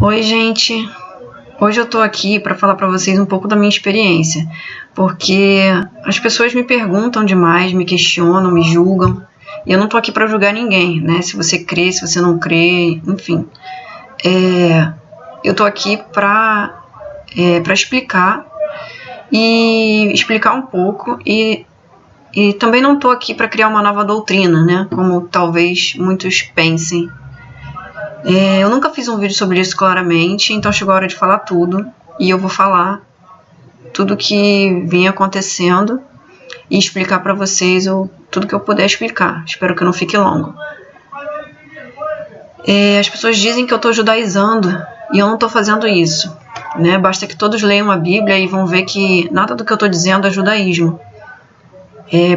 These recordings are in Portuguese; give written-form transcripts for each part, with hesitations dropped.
Oi, gente. Hoje eu tô aqui para falar para vocês um pouco da minha experiência, porque as pessoas me perguntam demais, me questionam, me julgam, e eu não tô aqui para julgar ninguém, né? Se você crê, se você não crê, enfim. Eu tô aqui para explicar um pouco e também não tô aqui para criar uma nova doutrina, né? Como talvez muitos pensem. Eu nunca fiz um vídeo sobre isso claramente, então chegou a hora de falar tudo. E eu vou falar tudo que vinha acontecendo e explicar para vocês tudo que eu puder explicar. Espero que não fique longo. As pessoas dizem que eu estou judaizando e eu não estou fazendo isso. Né? Basta que todos leiam a Bíblia e vão ver que nada do que eu estou dizendo é judaísmo.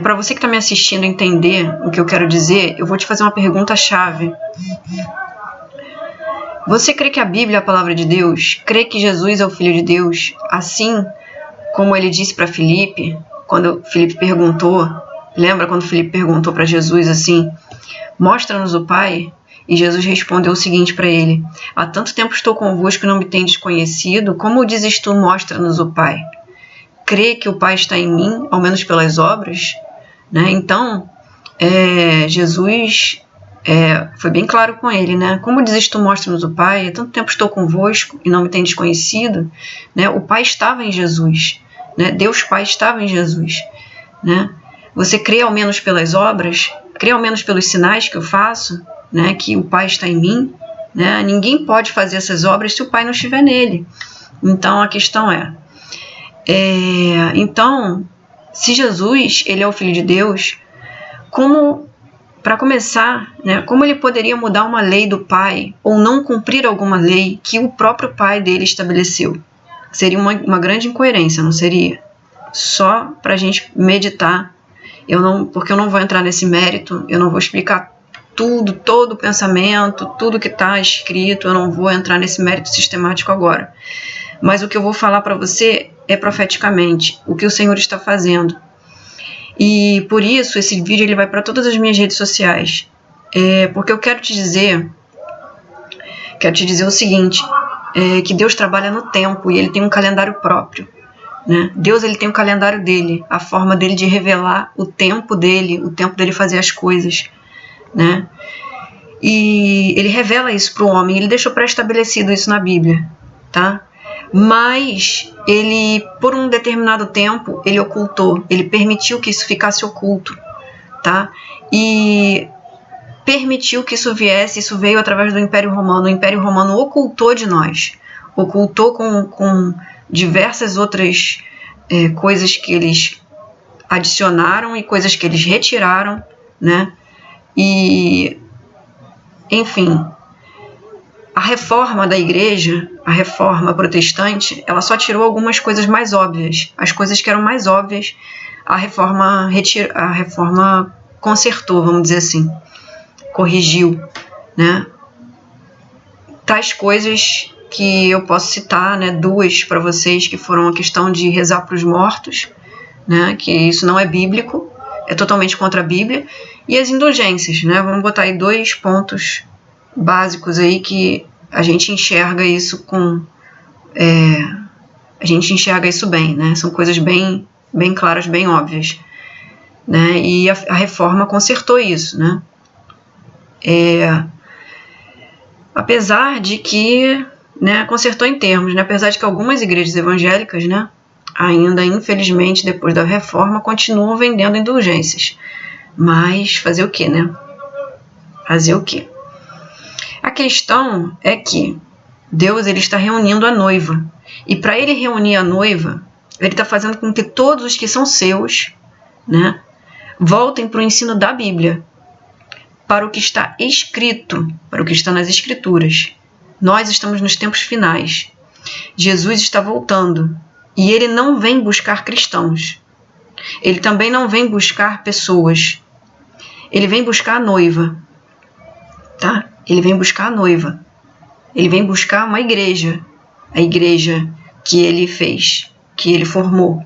Para você que está me assistindo entender o que eu quero dizer, eu vou te fazer uma pergunta-chave. Você crê que a Bíblia é a palavra de Deus? Crê que Jesus é o Filho de Deus? Assim como ele disse para Filipe, quando Filipe perguntou, lembra quando Filipe perguntou para Jesus assim, mostra-nos o Pai? E Jesus respondeu o seguinte para ele, há tanto tempo estou convosco e não me tendes conhecido, como dizes tu, mostra-nos o Pai? Crê que o Pai está em mim, ao menos pelas obras? Né? Então, Jesus foi bem claro com ele, né? Como dizes tu, mostra-nos o Pai, há tanto tempo estou convosco e não me tendes conhecido, né? O Pai estava em Jesus, né? Deus Pai estava em Jesus, né? Você crê ao menos pelas obras, crê ao menos pelos sinais que eu faço, né? Que o Pai está em mim, né? Ninguém pode fazer essas obras se o Pai não estiver nele. Então a questão então, se Jesus ele é o Filho de Deus, para começar, né, como ele poderia mudar uma lei do Pai ou não cumprir alguma lei que o próprio Pai dele estabeleceu? Seria uma grande incoerência, não seria? Só para a gente meditar. Porque eu não vou entrar nesse mérito, eu não vou explicar tudo, todo o pensamento, tudo que está escrito, eu não vou entrar nesse mérito sistemático agora. Mas o que eu vou falar para você é profeticamente, o que o Senhor está fazendo. E por isso esse vídeo ele vai para todas as minhas redes sociais, porque eu quero te dizer o seguinte, que Deus trabalha no tempo e ele tem um calendário próprio, né? Deus ele tem um calendário dele, a forma dele de revelar o tempo dele fazer as coisas, né? E ele revela isso para o homem, ele deixou pré-estabelecido isso na Bíblia, tá? Mas ele, por um determinado tempo, ele ocultou, ele permitiu que isso ficasse oculto, tá? E permitiu que isso veio através do Império Romano. O Império Romano ocultou de nós, ocultou com diversas outras coisas que eles adicionaram e coisas que eles retiraram, né? E, enfim, a reforma da igreja, a reforma protestante, ela só tirou algumas coisas mais óbvias. As coisas que eram mais óbvias, a reforma consertou, vamos dizer assim, corrigiu, né? Tais coisas que eu posso citar, né, duas para vocês, que foram a questão de rezar para os mortos, né, que isso não é bíblico, é totalmente contra a Bíblia, e as indulgências, né? Vamos botar aí 2 pontos básicos aí que a gente enxerga isso a gente enxerga isso bem, né? São coisas bem claras, bem óbvias, né? E a reforma consertou isso, né? Apesar de que, né, consertou em termos, né? Apesar de que algumas igrejas evangélicas, né, ainda infelizmente depois da reforma continuam vendendo indulgências, mas fazer o que, né? Fazer o que? A questão é que Deus ele está reunindo a noiva. E para ele reunir a noiva, ele está fazendo com que todos os que são seus, né, voltem para o ensino da Bíblia, para o que está escrito, para o que está nas Escrituras. Nós estamos nos tempos finais. Jesus está voltando. E ele não vem buscar cristãos. Ele também não vem buscar pessoas. Ele vem buscar a noiva. Tá? Ele vem buscar a noiva. Ele vem buscar uma igreja. A igreja que ele fez, que ele formou,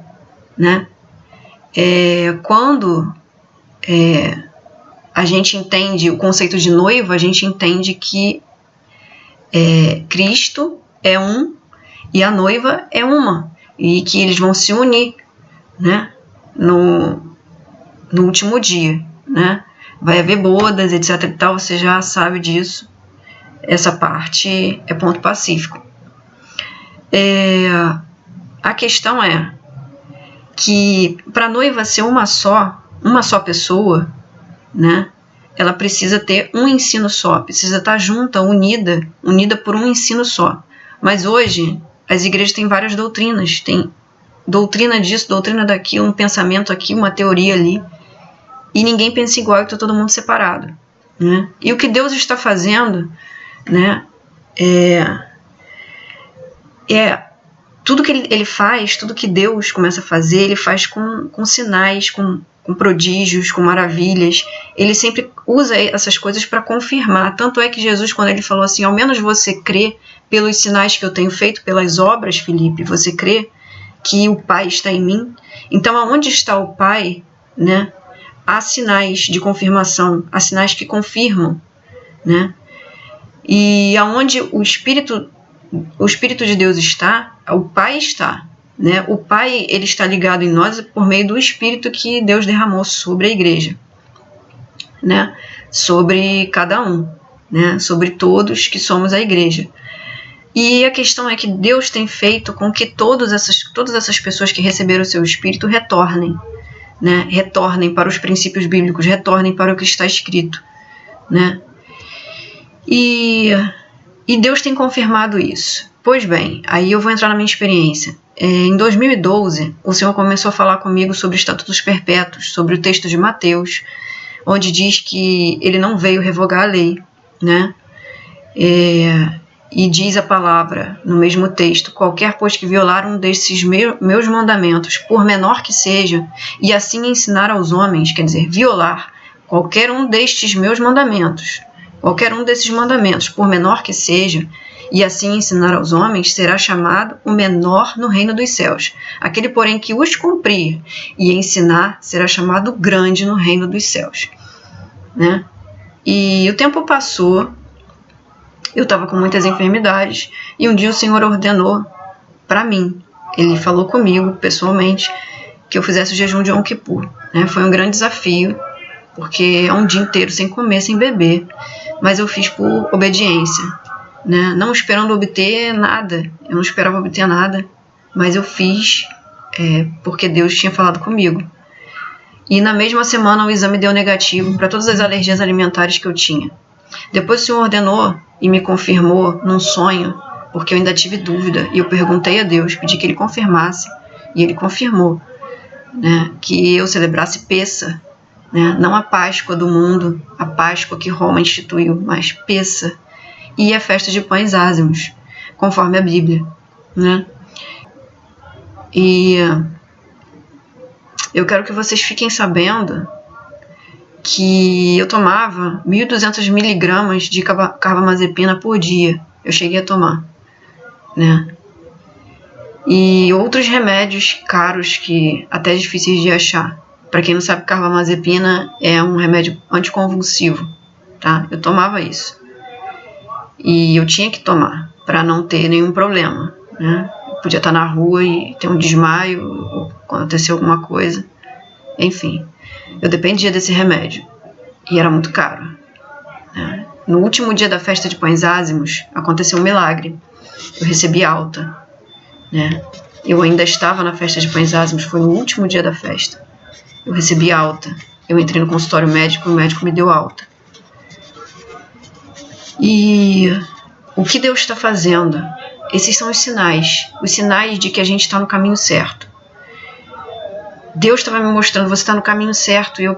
né? Quando a gente entende o conceito de noiva, a gente entende que Cristo é um e a noiva é uma, e que eles vão se unir, né, no último dia, né? Vai haver bodas, etc e tal, você já sabe disso. Essa parte é ponto pacífico. A questão é que para a noiva ser uma só pessoa, né? Ela precisa ter um ensino só, precisa estar junta, unida por um ensino só. Mas hoje as igrejas têm várias doutrinas, tem doutrina disso, doutrina daquilo, um pensamento aqui, uma teoria ali, e ninguém pensa igual, está todo mundo separado, né? E o que Deus está fazendo, né, tudo que ele faz, tudo que Deus começa a fazer, ele faz com sinais, com prodígios, com maravilhas. Ele sempre usa essas coisas para confirmar. Tanto é que Jesus, quando ele falou assim, ao menos você crê pelos sinais que eu tenho feito, pelas obras, Felipe, você crê que o Pai está em mim? Então, aonde está o Pai, né? Há sinais de confirmação, há sinais que confirmam, né? E aonde o Espírito de Deus está, o Pai está, né? O Pai, ele está ligado em nós por meio do Espírito que Deus derramou sobre a igreja, né? Sobre cada um, né? Sobre todos que somos a igreja. E a questão é que Deus tem feito com que todas essas pessoas que receberam o seu Espírito retornem, né? Retornem para os princípios bíblicos, retornem para o que está escrito, né? E Deus tem confirmado isso. Pois bem, aí eu vou entrar na minha experiência. Em 2012, o Senhor começou a falar comigo sobre estatutos perpétuos, sobre o texto de Mateus, onde diz que ele não veio revogar a lei, né? E diz a palavra no mesmo texto: qualquer pois que violar um desses meus mandamentos, por menor que seja, e assim ensinar aos homens, quer dizer, violar qualquer um destes meus mandamentos, qualquer um desses mandamentos, por menor que seja, e assim ensinar aos homens, será chamado o menor no reino dos céus. Aquele, porém, que os cumprir e ensinar, será chamado grande no reino dos céus, né? E o tempo passou, eu estava com muitas enfermidades, e um dia o Senhor ordenou para mim, ele falou comigo pessoalmente, que eu fizesse o jejum de Yom Kippur, né? Foi um grande desafio, porque é um dia inteiro sem comer, sem beber, mas eu fiz por obediência, né? Não esperando obter nada, eu não esperava obter nada, mas eu fiz porque Deus tinha falado comigo. E na mesma semana o exame deu negativo para todas as alergias alimentares que eu tinha. Depois o Senhor ordenou e me confirmou num sonho, porque eu ainda tive dúvida, e eu perguntei a Deus, pedi que Ele confirmasse, e Ele confirmou, né, que eu celebrasse Pessa, né, não a Páscoa do mundo, a Páscoa que Roma instituiu, mas Pessa, e a festa de pães ázimos, conforme a Bíblia, né? E eu quero que vocês fiquem sabendo que eu tomava 1.200 miligramas de carbamazepina por dia. Eu cheguei a tomar, né? E outros remédios caros que até difíceis de achar. Para quem não sabe, carbamazepina é um remédio anticonvulsivo, tá? Eu tomava isso. E eu tinha que tomar para não ter nenhum problema, né? Eu podia estar na rua e ter um desmaio ou acontecer alguma coisa. Enfim, eu dependia desse remédio e era muito caro, né? No último dia da festa de pães ázimos aconteceu um milagre. Eu recebi alta, né? Eu ainda estava na festa de pães ázimos, foi no último dia da festa. Eu recebi alta. Eu entrei no consultório médico, o médico me deu alta. E o que Deus está fazendo? Esses são os sinais de que a gente está no caminho certo. Deus estava me mostrando, você está no caminho certo, e eu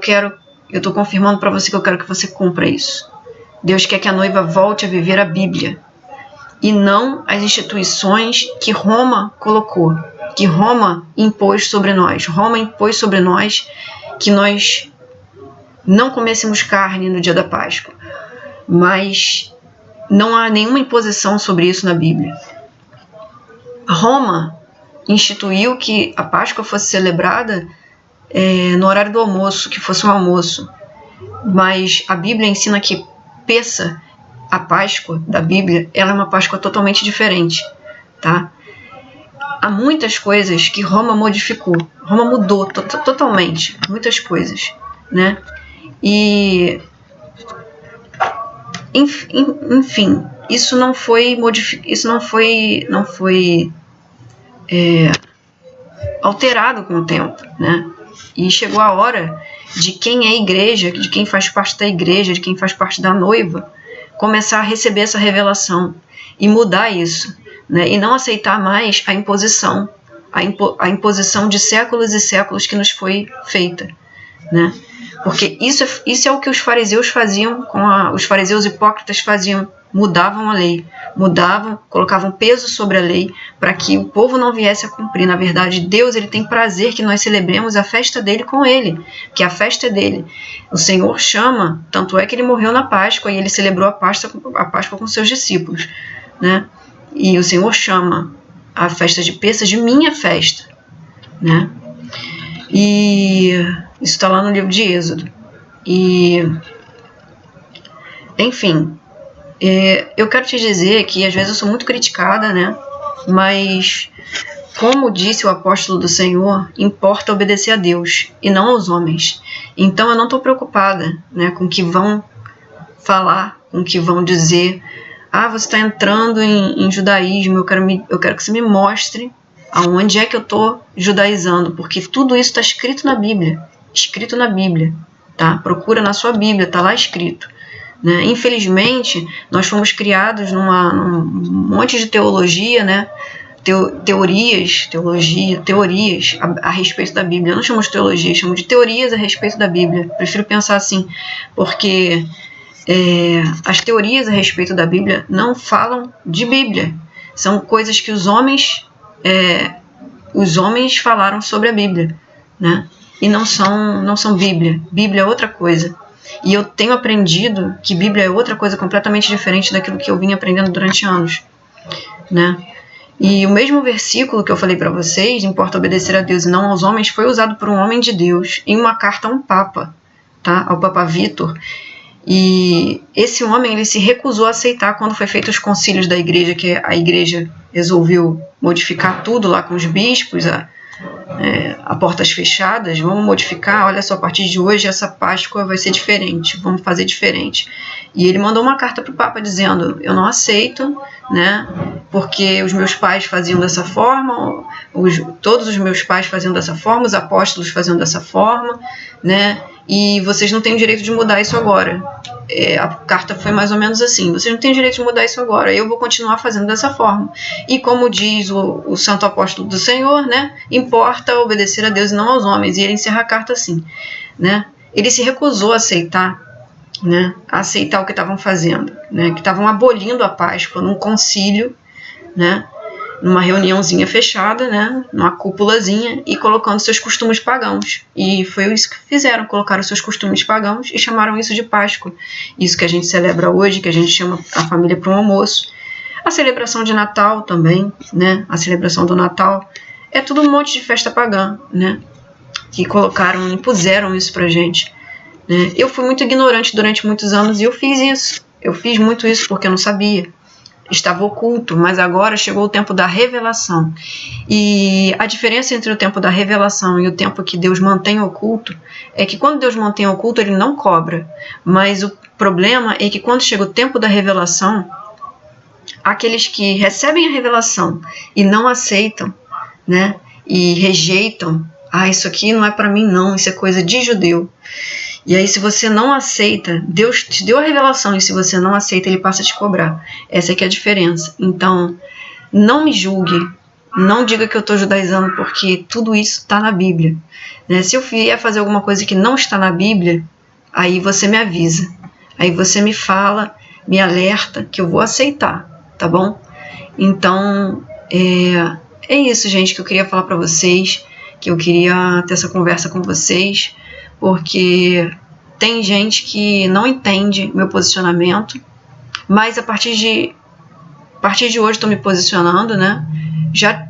estou confirmando para você que eu quero que você cumpra isso. Deus quer que a noiva volte a viver a Bíblia, e não as instituições que Roma colocou, que Roma impôs sobre nós. Roma impôs sobre nós que nós não comêssemos carne no dia da Páscoa, mas não há nenhuma imposição sobre isso na Bíblia. Roma instituiu que a Páscoa fosse celebrada no horário do almoço, que fosse um almoço, mas a Bíblia ensina que Pessa a Páscoa da Bíblia, ela é uma Páscoa totalmente diferente, tá? Há muitas coisas que Roma modificou. Roma mudou totalmente, muitas coisas, né? E, enfim, isso não foi alterado com o tempo, né? E chegou a hora de quem é igreja, de quem faz parte da igreja, de quem faz parte da noiva, começar a receber essa revelação e mudar isso, né? E não aceitar mais a imposição, a imposição de séculos e séculos que nos foi feita, né? Porque isso é o que os fariseus faziam, os fariseus hipócritas faziam, mudavam a lei, colocavam peso sobre a lei para que o povo não viesse a cumprir. Na verdade, Deus, ele tem prazer que nós celebremos a festa dele com ele, que a festa é dele. O Senhor chama, tanto é que ele morreu na Páscoa e ele celebrou a Páscoa com seus discípulos, né? E o Senhor chama a festa de Pêssego de minha festa, né? E isso está lá no livro de Êxodo. E, enfim, eu quero te dizer que às vezes eu sou muito criticada, né? Mas, como disse o apóstolo do Senhor, importa obedecer a Deus e não aos homens. Então eu não estou preocupada, né, com o que vão falar, com o que vão dizer. Ah, você está entrando em judaísmo, eu quero que você me mostre aonde é que eu estou judaizando, porque tudo isso está escrito na Bíblia, tá? Procura na sua Bíblia, está lá escrito, né? Infelizmente, nós fomos criados num monte de teologia, né? Teorias a respeito da Bíblia. Eu não chamo de teologia, chamo de teorias a respeito da Bíblia. Prefiro pensar assim, porque as teorias a respeito da Bíblia não falam de Bíblia. São coisas que os homens falaram sobre a Bíblia, né? E não são Bíblia. Bíblia é outra coisa. E eu tenho aprendido que Bíblia é outra coisa completamente diferente daquilo que eu vim aprendendo durante anos, né? E o mesmo versículo que eu falei para vocês, importa obedecer a Deus e não aos homens, foi usado por um homem de Deus em uma carta a um papa, tá? Ao Papa Vítor. E esse homem, ele se recusou a aceitar quando foi feito os concílios da igreja, que a igreja resolveu modificar tudo lá com os bispos, a portas fechadas. Vamos modificar, olha só, a partir de hoje essa Páscoa vai ser diferente, vamos fazer diferente. E ele mandou uma carta para o Papa dizendo, eu não aceito, né, porque os meus pais faziam dessa forma, todos os meus pais faziam dessa forma, os apóstolos faziam dessa forma, né, e vocês não têm o direito de mudar isso agora. A carta foi mais ou menos assim, vocês não têm o direito de mudar isso agora, eu vou continuar fazendo dessa forma. E como diz o santo apóstolo do Senhor, né, importa obedecer a Deus e não aos homens. E ele encerra a carta assim, né, ele se recusou a aceitar, né, a aceitar o que estavam fazendo, né, que estavam abolindo a Páscoa num concílio, né, numa reuniãozinha fechada, né, numa cúpulazinha, e colocando seus costumes pagãos. E foi isso que fizeram, colocaram seus costumes pagãos e chamaram isso de Páscoa. Isso que a gente celebra hoje, que a gente chama a família para um almoço. A celebração de Natal também, né, a celebração do Natal, é tudo um monte de festa pagã, né, que colocaram, impuseram isso pra gente, né. Eu fui muito ignorante durante muitos anos e eu fiz muito isso porque eu não sabia. Estava oculto, mas agora chegou o tempo da revelação. E a diferença entre o tempo da revelação e o tempo que Deus mantém oculto é que quando Deus mantém oculto, ele não cobra. Mas o problema é que quando chega o tempo da revelação, aqueles que recebem a revelação e não aceitam, né, e rejeitam, isso aqui não é para mim não, isso é coisa de judeu. E aí, se você não aceita, Deus te deu a revelação, e se você não aceita, ele passa a te cobrar. Essa é que é a diferença. Então, não me julgue, não diga que eu estou judaizando, porque tudo isso está na Bíblia, né? Se eu vier fazer alguma coisa que não está na Bíblia, aí você me avisa, aí você me fala, me alerta, que eu vou aceitar, tá bom? Então, é isso, gente, que eu queria falar para vocês, que eu queria ter essa conversa com vocês, porque tem gente que não entende meu posicionamento, mas a partir de hoje estou me posicionando, né? Já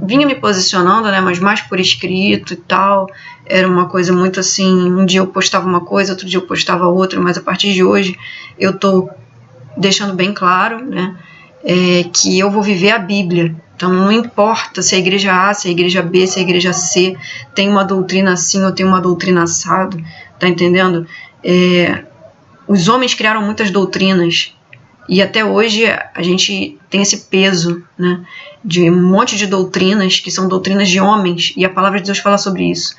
vinha me posicionando, né? Mas mais por escrito e tal. Era uma coisa muito assim, um dia eu postava uma coisa, outro dia eu postava outra, mas a partir de hoje eu estou deixando bem claro, né, que eu vou viver a Bíblia. Então não importa se a igreja A, se a igreja B, se a igreja C tem uma doutrina assim ou tem uma doutrina assado, tá entendendo? Os homens criaram muitas doutrinas e até hoje a gente tem esse peso, né, de um monte de doutrinas que são doutrinas de homens, e a palavra de Deus fala sobre isso.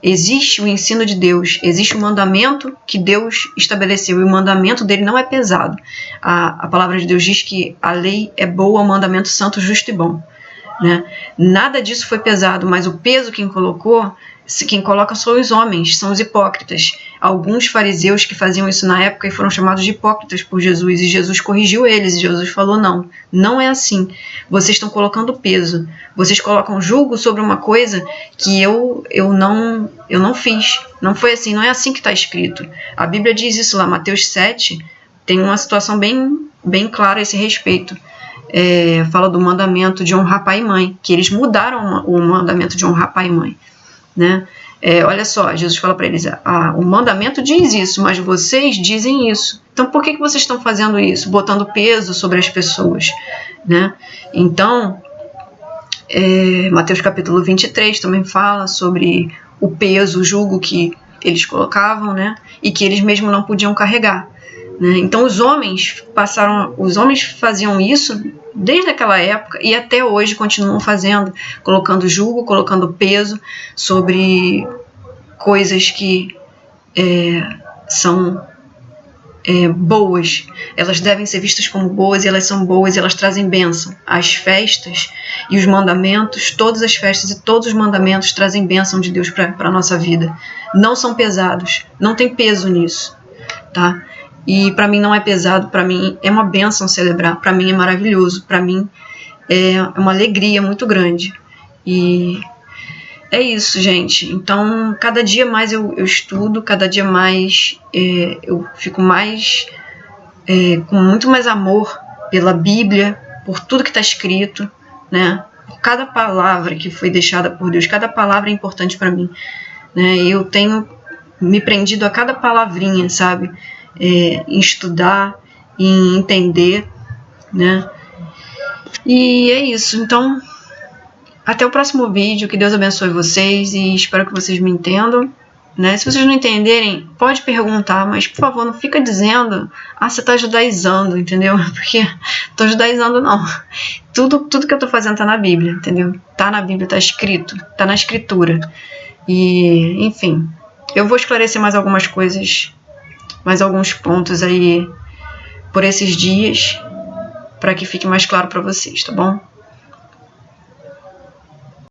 Existe o ensino de Deus, existe o mandamento que Deus estabeleceu, e o mandamento dele não é pesado. A palavra de Deus diz que a lei é boa, o mandamento santo, justo e bom, né? Nada disso foi pesado, mas o peso quem coloca são os homens, são os hipócritas. Alguns fariseus que faziam isso na época e foram chamados de hipócritas por Jesus, e Jesus corrigiu eles, e Jesus falou, não é assim, vocês estão colocando peso, vocês colocam julgo sobre uma coisa que eu não fiz, não foi assim, não é assim que está escrito. A Bíblia diz isso lá, Mateus 7, tem uma situação bem clara a esse respeito. Fala do mandamento de honrar pai e mãe, que eles mudaram o mandamento de honrar pai e mãe, né? Olha só, Jesus fala para eles, o mandamento diz isso, mas vocês dizem isso. Então por que vocês estão fazendo isso? Botando peso sobre as pessoas, né? Então, Mateus capítulo 23 também fala sobre o peso, o jugo que eles colocavam, né? E que eles mesmos não podiam carregar, né? Então os homens faziam isso desde aquela época e até hoje continuam fazendo, colocando jugo, colocando peso sobre coisas que são boas. Elas devem ser vistas como boas, e elas são boas, e elas trazem bênção. As festas e os mandamentos, todas as festas e todos os mandamentos trazem bênção de Deus para a nossa vida. Não são pesados, não tem peso nisso, tá? E para mim não é pesado, para mim é uma bênção celebrar, para mim é maravilhoso, para mim é uma alegria muito grande. E é isso, gente. Então, cada dia mais eu estudo, cada dia mais eu fico com muito mais amor pela Bíblia, por tudo que está escrito, né? Por cada palavra que foi deixada por Deus, cada palavra é importante para mim, né? Eu tenho me prendido a cada palavrinha, sabe? Em estudar, em entender, né? E é isso. Então, até o próximo vídeo, que Deus abençoe vocês e espero que vocês me entendam, né? Se vocês não entenderem, pode perguntar, mas por favor, não fica dizendo, você está judaizando, entendeu? Porque estou judaizando não. Tudo que eu estou fazendo está na Bíblia, entendeu? Está na Bíblia, está escrito, está na Escritura. E, enfim, eu vou esclarecer mais algumas coisas, mais alguns pontos aí por esses dias, para que fique mais claro para vocês, tá bom?